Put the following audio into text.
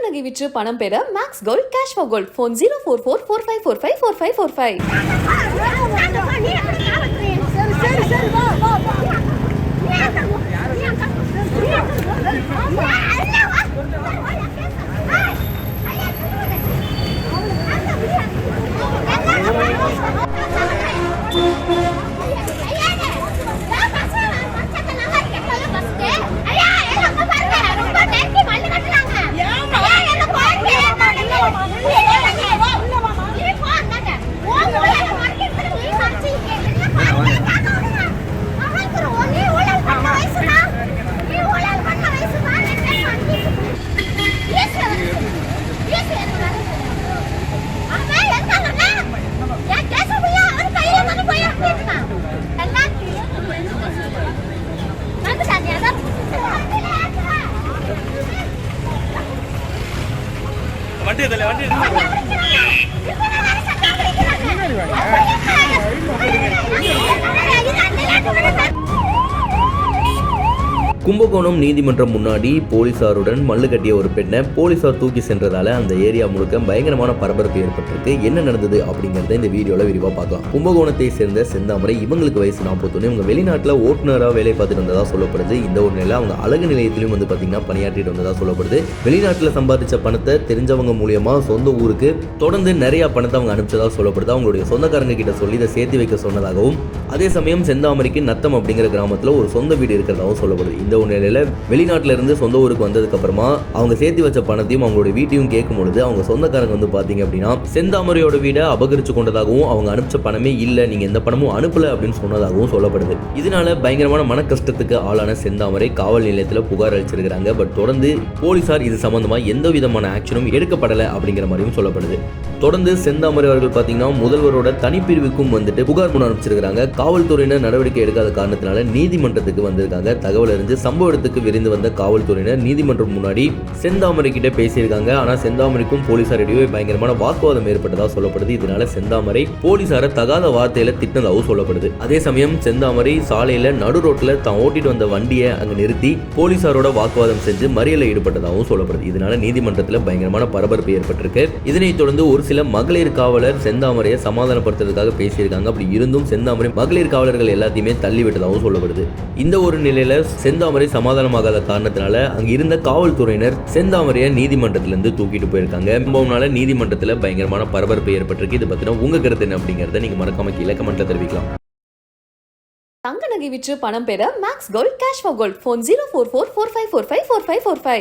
நகை விற்று பணம் பெற max gold cash for gold phone 4 வண்டி கும்பகோணம் நீதிமன்றம் முன்னாடி போலீசாருடன் மல்லு கட்டிய ஒரு பெண்ணை போலீசார் தூக்கி சென்றதால அந்த ஏரியா முழுக்க பயங்கரமான பரபரப்பு ஏற்பட்டிருக்கு. என்ன நடந்தது அப்படிங்கறத இந்த வீடியோல விரிவா பார்க்கலாம். கும்பகோணத்தை சேர்ந்த செந்தாமரை, இவங்களுக்கு வயசு 41. இவங்க வெளிநாட்டுல ஓட்டுநரா வேலை பார்த்துட்டு வந்ததா சொல்லப்படுது. இந்த ஒரு நிலையில அவங்க அழகு நிலையத்திலும் பாத்தீங்கன்னா பணியாற்றிட்டு வந்ததா சொல்லப்படுது. வெளிநாட்டுல சம்பாதிச்ச பணத்தை தெரிஞ்சவங்க மூலியமா சொந்த ஊருக்கு தொடர்ந்து நிறைய பணத்தை அவங்க அனுப்பிச்சதா சொல்லப்படுது. அவங்களுடைய சொந்தக்காரங்க கிட்ட சொல்லி இதை சேர்த்து வைக்க சொன்னதாகவும், அதே சமயம் செந்தாமரைக்கு நத்தம் அப்படிங்கிற கிராமத்துல ஒரு சொந்த வீடு இருக்கிறதாகவும் சொல்லப்படுது. இந்த ஒரு நிலையில வெளிநாட்டுல இருந்து சொந்த ஊருக்கு வந்ததுக்கு அப்புறமா அவங்க சேர்த்து வச்ச பணத்தையும் அவங்களோட வீட்டையும் கேட்கும் பொழுது அவங்க சொந்தக்காரங்க பாத்தீங்க அப்படின்னா செந்தாமரையோட வீடை அபகரிச்சு கொண்டதாகவும், அவங்க அனுப்பிச்ச பணமே இல்ல, நீங்க எந்த பணமும் அனுப்பல அப்படின்னு சொன்னதாகவும் சொல்லப்படுது. இதனால பயங்கரமான மன கஷ்டத்துக்கு ஆளான செந்தாமரை காவல் நிலையத்துல புகார் அளிச்சிருக்காங்க. பட் தொடர்ந்து போலீசார் இது சம்பந்தமா எந்த விதமான ஆக்ஷனும் எடுக்கப்படல அப்படிங்கிற மாதிரியும் சொல்லப்படுது. தொடர்ந்து செந்தாமரை அவர்கள் பாத்தீங்கன்னா முதல்வரோட தனிப்பிரிவுக்கும் புகார் மனு அனுப்பிச்சிருக்காங்க. காவல்துறையினர் நடவடிக்கை எடுக்காத காரணத்தினால நீதிமன்றத்துக்கு வந்திருக்காங்க. தகவல் அறிஞ்சு சம்பவ இடத்துக்கு விரைந்து வந்த காவல்துறையினர் நீதிமன்றம் முன்னாடி செந்தாமரை கிட்ட பேசியிருக்காங்க. ஆனா செந்தாமரைக்கும் போலீசார் இடையே பயங்கரமான வாக்குவாதம் ஏற்பட்டதா சொல்லப்படுது. இதனால செந்தாமரை போலீசார தகாத வார்த்தையில திட்டினதாகவும் சொல்லப்படுது. அதே சமயம் செந்தாமரை சாலையில நடு ரோட்ல தான் ஓட்டிட்டு வந்த வண்டியை அங்க நிறுத்தி போலீசாரோட வாக்குவாதம் செஞ்சு மறியலில் ஈடுபட்டதாகவும் சொல்லப்படுது. இதனால நீதிமன்றத்தில் பயங்கரமான பரபரப்பு ஏற்பட்டிருக்கு. இதனைத் தொடர்ந்து ஒரு சில மகளிர் காவலர் செந்தாமரையை சமாதானப்படுத்துறதுக்காக பேசியிருக்காங்க. அப்படி இருந்தும் செந்தாமரை மகளிர் காவலர்கள் எல்லாத்தையுமே தள்ளிவிட்டதாகவும் சொல்லப்படுது. இந்த ஒரு நிலையில செந்தாமரை சமாதானமாகாத காரணத்தினால அங்க இருந்த காவல்துறையினர் செந்தாமரையை நீதிமன்றத்திலிருந்து தூக்கிட்டு போயிருக்காங்க. சம்பவம்னால நீதிமன்றத்தில் பயங்கரமான பரபரப்பு ஏற்பட்டிருக்கு. இது பத்தின உங்க கருத்து என்ன அப்படிங்கறத நீங்க மறக்காம கீழே கமெண்ட்ல தெரிவிக்கலாம். தங்க நகை விற்று பணம் பெற max gold cash for gold phone 04445454545.